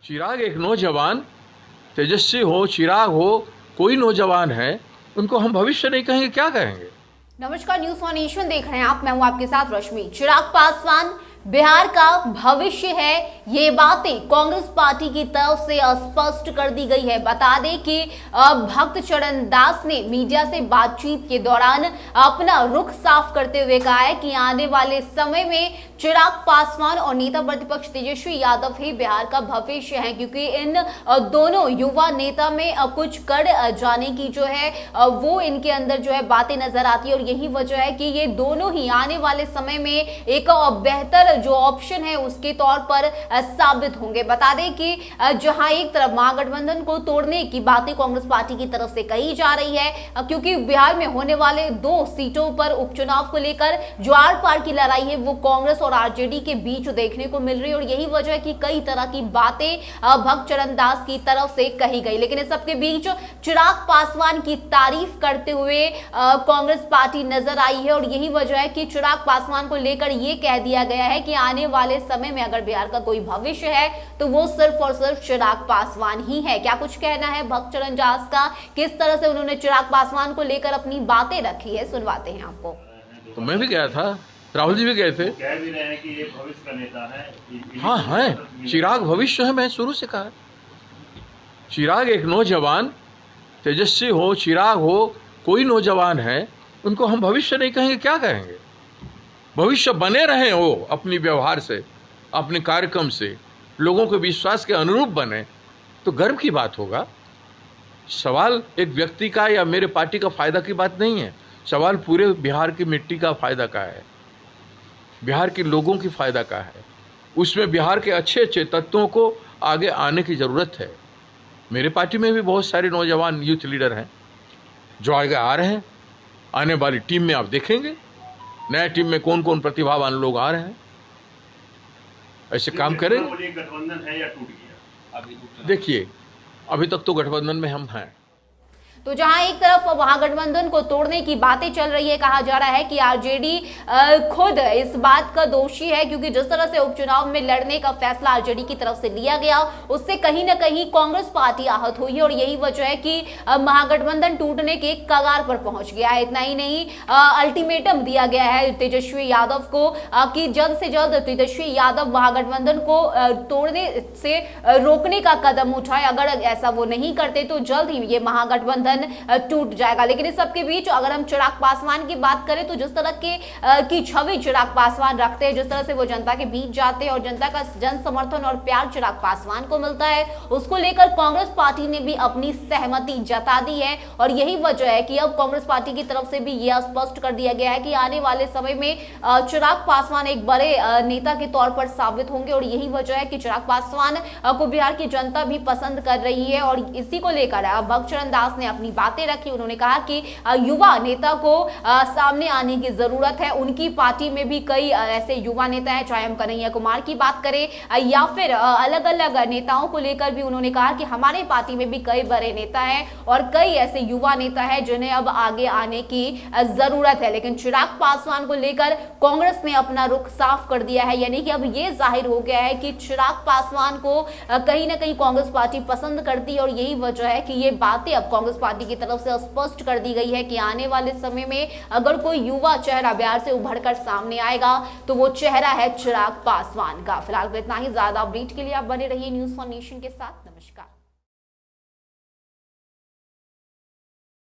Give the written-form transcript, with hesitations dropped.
चिराग एक नौजवान, तेजस्वी हो, चिराग हो, कोई नौजवान है, उनको हम भविष्य नहीं कहेंगे, क्या कहेंगे। नमस्कार, न्यूज़ वन नेशन देख रहे हैं आप। मैं हूं आपके साथ रश्मि। चिराग पासवान बिहार का भविष्य है, ये बातें कांग्रेस पार्टी की तरफ से स्पष्ट कर दी गई है। बता दें कि भक्त चरण दास ने मीडिया से बातचीत के दौरान अपना रुख साफ करते हुए कहा है कि आने वाले समय में चिराग पासवान और नेता प्रतिपक्ष तेजस्वी यादव ही बिहार का भविष्य है, क्योंकि इन दोनों युवा नेता में कुछ कर जाने की जो है वो इनके अंदर जो है बातें नजर आती है। और यही वजह है कि ये दोनों ही आने वाले समय में एक बेहतर जो ऑप्शन है उसके तौर पर साबित होंगे। बता दें कि जहां एक तरफ महागठबंधन को तोड़ने की बातें कांग्रेस पार्टी की तरफ से कही जा रही है, क्योंकि बिहार में होने वाले 2 सीटों पर उपचुनाव को लेकर जो आर पार की लड़ाई है वो कांग्रेस और आरजेडी के बीच देखने को मिल रही है। और यही वजह है कि कई तरह की बातें भक्त चरण दास की तरफ से कही गई। लेकिन इस सबके बीच चिराग पासवान की तारीफ करते हुए कांग्रेस पार्टी नजर आई है। और यही वजह है कि चिराग पासवान को लेकर यह कह दिया गया है कि आने वाले समय में अगर बिहार का कोई भविष्य है तो वो सिर्फ और सिर्फ चिराग पासवान ही है। क्या कुछ कहना है भक्त चरण दास का, किस तरह से उन्होंने चिराग पासवान को लेकर अपनी बातें रखी है, सुनवाते हैं आपको। तो मैं भी गया था, राहुल जी भी गए थे। कह भी रहे हैं कि ये भविष्य का नेता है। हाँ है, चिराग भविष्य है। मैं शुरू से कहा, चिराग एक नौजवान, तेजस्वी हो, चिराग हो, कोई नौजवान है, उनको हम भविष्य नहीं कहेंगे, क्या कहेंगे। भविष्य बने रहें वो अपनी व्यवहार से, अपने कार्यक्रम से, लोगों के विश्वास के अनुरूप बने तो गर्व की बात होगा। सवाल एक व्यक्ति का या मेरे पार्टी का फायदा की बात नहीं है, सवाल पूरे बिहार की मिट्टी का फायदा का है, बिहार के लोगों की फायदा का है। उसमें बिहार के अच्छे अच्छे तत्वों को आगे आने की ज़रूरत है। मेरे पार्टी में भी बहुत सारे नौजवान यूथ लीडर हैं जो आगे आ रहे हैं। आने वाली टीम में आप देखेंगे नया टीम में कौन कौन प्रतिभावान लोग आ रहे हैं, ऐसे काम करेंगे। गठबंधन है या टूट गया? देखिए, अभी तक तो गठबंधन में हम हैं। तो जहां एक तरफ महागठबंधन को तोड़ने की बातें चल रही है, कहा जा रहा है कि आरजेडी खुद इस बात का दोषी है, क्योंकि जिस तरह से उपचुनाव में लड़ने का फैसला आरजेडी की तरफ से लिया गया उससे कहीं ना कहीं कांग्रेस पार्टी आहत हुई है। और यही वजह है कि महागठबंधन टूटने के कगार पर पहुंच गया है। इतना ही नहीं, अल्टीमेटम दिया गया है तेजस्वी यादव को कि जल्द से जल्द तेजस्वी यादव महागठबंधन को तोड़ने से रोकने का कदम उठाए। अगर ऐसा वो नहीं करते तो जल्द ही ये महागठबंधन टूट जाएगा। लेकिन इस सबके बीच अगर हम चिराग पासवान की बात करें तो जिस तरह की छवि चिराग पासवान रखते हैं, जिस तरह से वो जनता के बीच जाते हैं और जनता का जन समर्थन और प्यार चिराग पासवान को मिलता है, उसको लेकर कांग्रेस पार्टी ने भी अपनी सहमति जता दी है। और यही वजह है कि अब कांग्रेस पार्टी की तरफ से भी यह स्पष्ट कर दिया गया है कि आने वाले समय में चिराग पासवान एक बड़े नेता के तौर पर साबित होंगे। और यही वजह है कि चिराग पासवान को बिहार की जनता भी पसंद कर रही है। और इसी को लेकर भक्त चरण दास ने अपनी बातें रखी। उन्होंने कहा कि युवा नेता को सामने आने की जरूरत है। उनकी पार्टी में भी कई ऐसे युवा नेता हैं, चाहे हम कन्हैया कुमार की बात करें या फिर अलग अलग नेताओं को लेकर भी उन्होंने कहा कि हमारे पार्टी में भी कई बड़े नेता हैं और कई ऐसे युवा नेता हैं जिन्हें अब आगे आने की जरूरत है। लेकिन चिराग पासवान को लेकर कांग्रेस ने अपना रुख साफ कर दिया है, यानी कि अब यह जाहिर हो गया है कि चिराग पासवान को कहीं ना कहीं कांग्रेस पार्टी पसंद करती है। और यही वजह है कि ये बातें अब कांग्रेस पार्टी की तरफ से स्पष्ट कर दी गई है कि आने वाले समय में अगर कोई युवा चेहरा बिहार से उभरकर सामने आएगा तो वो चेहरा है चिराग पासवान का। फिलहाल इतना ही, ज्यादा अपडेट के लिए आप बने रहिए न्यूज़ वन नेशन के साथ। नमस्कार।